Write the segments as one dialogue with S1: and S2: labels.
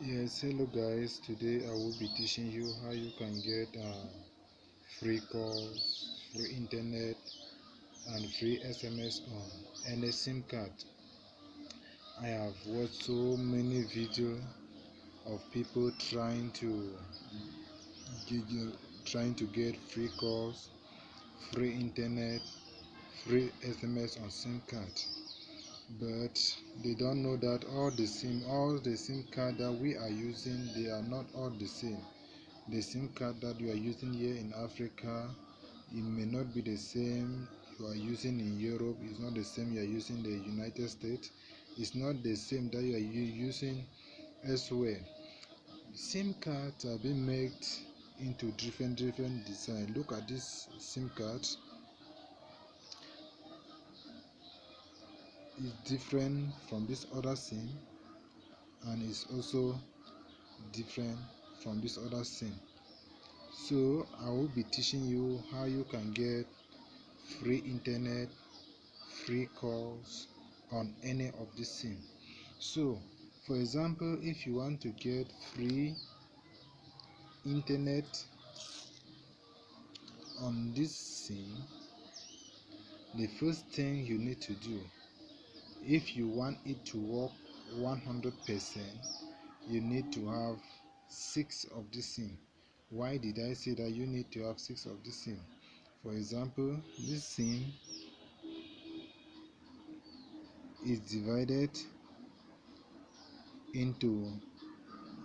S1: Yes, hello guys. Today I will be teaching you how you can get free calls, free internet, and free SMS on any SIM card. I have watched so many videos of people trying to get free calls, free internet, free SMS on SIM card. But they don't know that all the SIM card that we are using, they are not all the same. The SIM card that you are using here in Africa, it may not be the same you are using in Europe. It's not the same you are using in the United States. It's not the same that you are using elsewhere. SIM cards are being made into different design. Look at this SIM card. It's different from this other SIM, and it's also different from this other SIM. So I will be teaching you how you can get free internet, free calls on any of this SIM. So for example, if you want to get free internet on this SIM, the first thing you need to do, if you want it to work 100%, you need to have 6 of this SIM. Why did I say that you need to have 6 of this SIM? For example, this SIM is divided into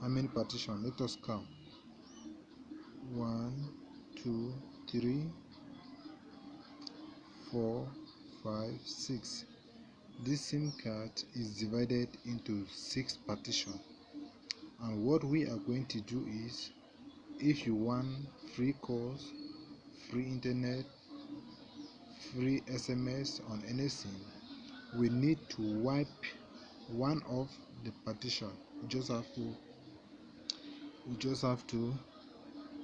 S1: how many partitions? Let us count. 1, 2, 3, 4, 5, 6. This SIM card is divided into 6 partitions, and what we are going to do is, if you want free calls, free internet, free SMS on any SIM, we need to wipe one of the partition. We just have to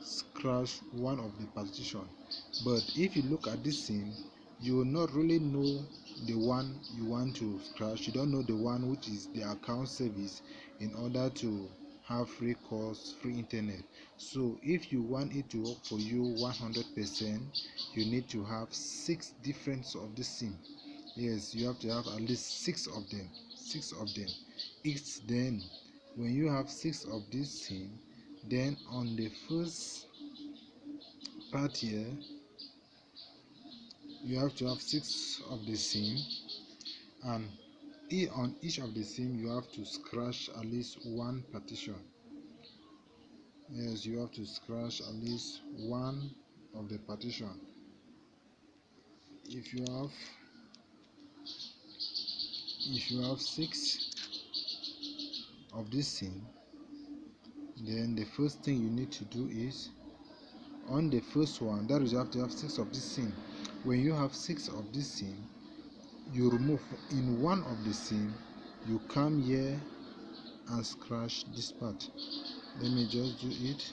S1: scratch one of the partition. But if you look at this SIM, you will not really know the one you want to scratch. You don't know the one which is the account service in order to have free calls, free internet. So if you want it to work for you 100%, you need to have 6 different of the SIM. Yes, you have to have at least 6 of them. 6 of them. It's then when you have 6 of this SIM, then on the first part here, you have to have 6 of the SIM, and on each of the SIM you have to scratch at least one partition. Yes, you have to scratch at least one of the partition. If you have 6 of this SIM, then the first thing you need to do is, on the first one, that is, you have to have 6 of this SIM. When you have 6 of this SIM, you remove in one of the SIM, you come here and scratch this part. Let me just do it.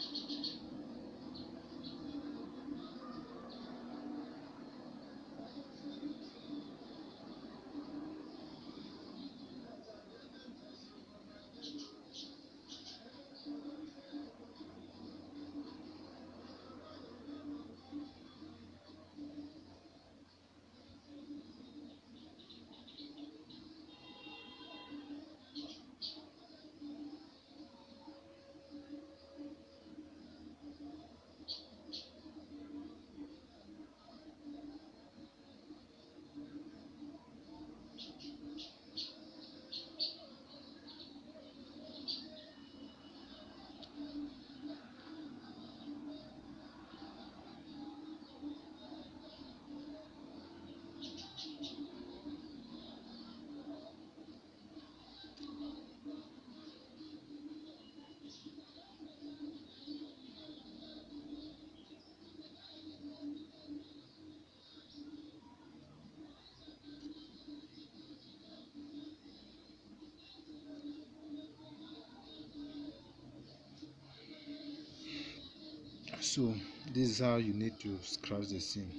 S1: So this is how you need to scratch the SIM.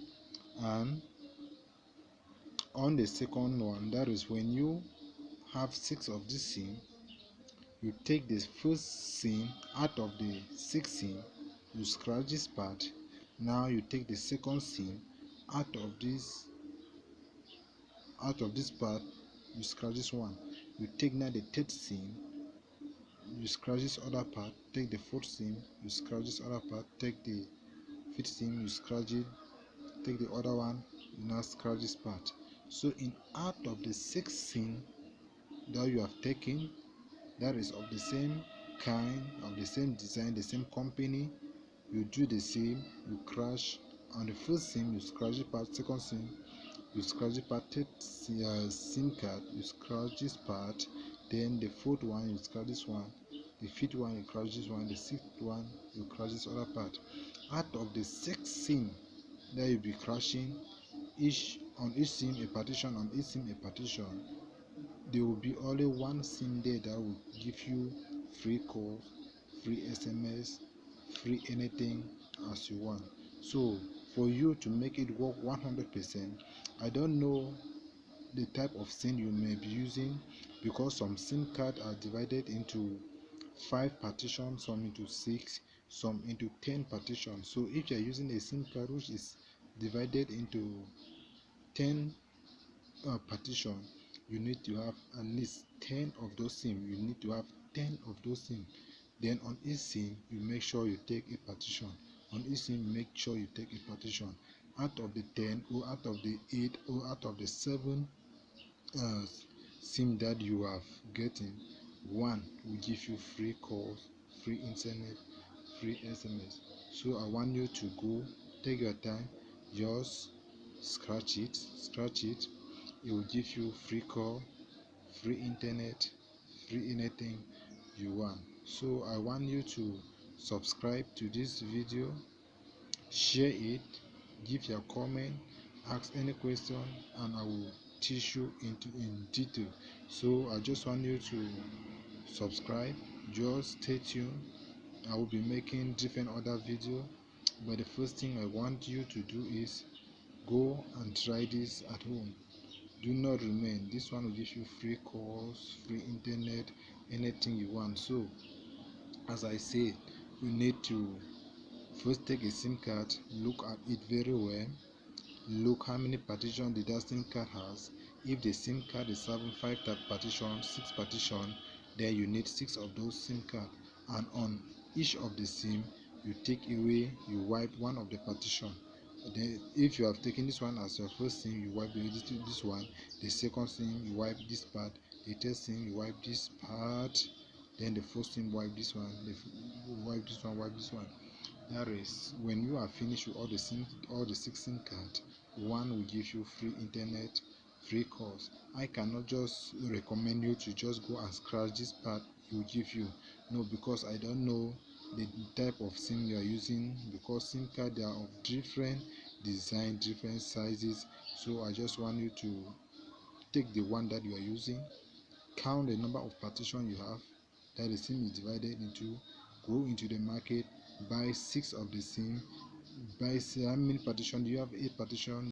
S1: And on the second one, that is when you have 6 of this SIM, You take this first SIM out of the 6 SIM, you scratch this part. Now you take the second SIM out of this part, you scratch this one. You take now the third SIM, you scratch this other part. Take the fourth SIM, you scratch this other part. Take the fifth SIM, you scratch it. Take the other one, you now scratch this part. So in out of the 6 SIM that you have taken, that is of the same kind, of the same design, the same company, you do the same. You crash on the first SIM, you scratch the part. Second SIM, you scratch the part. Third SIM card, you scratch this part. Then the fourth one, you scratch this one. The fifth one, you scratch this one. The sixth one, you scratch this other part. Out of the 6 SIM that you'll be crashing, each SIM a partition, on each SIM a partition, there will be only one SIM there that will give you free calls, free SMS, free anything as you want. So for you to make it work 100%, I don't know the type of SIM you may be using, because some SIM cards are divided into 5 partitions, some into 6, some into 10 partitions. So if you are using a SIM card which is divided into 10 partition, you need to have at least 10 of those SIM. You need to have 10 of those SIM. Then on each SIM, you make sure you take a partition. On each SIM, make sure you take a partition. Out of the 10, or out of the 8, or out of the 7 uh, SIM that you have getting, one will give you free calls, free internet, free SMS. So I want you to go, take your time, just scratch it. It will give you free call, free internet, free anything you want. So I want you to subscribe to this video, share it, give your comment, ask any question, and I will teach you in detail. So I just want you to subscribe, just stay tuned. I will be making different other video, but the first thing I want you to do is go and try this at home. Do not remain. This one will give you free calls, free internet, anything you want. So as I said, you need to first take a SIM card, look at it very well, look how many partitions the that SIM card has. If the SIM card is having 5 type partition, 6 partition, then you need 6 of those SIM card. And on each of the SIM, you take away, you wipe one of the partition. Then if you have taken this one as your first SIM, you wipe this one. The second SIM, you wipe this part. The third SIM, you wipe this part. Then the fourth SIM, wipe this one. Wipe this one, wipe this one. That is, when you are finished with all the 6 SIM cards, one will give you free internet, free calls. I cannot just recommend you to just go and scratch this part will give you. No, because I don't know the type of SIM you are using, because SIM card they are of different design, different sizes. So I just want you to take the one that you are using, count the number of partition you have that the SIM is divided into, go into the market, buy 6 of the SIM. Buy, say how many partition do you have? 8 partition.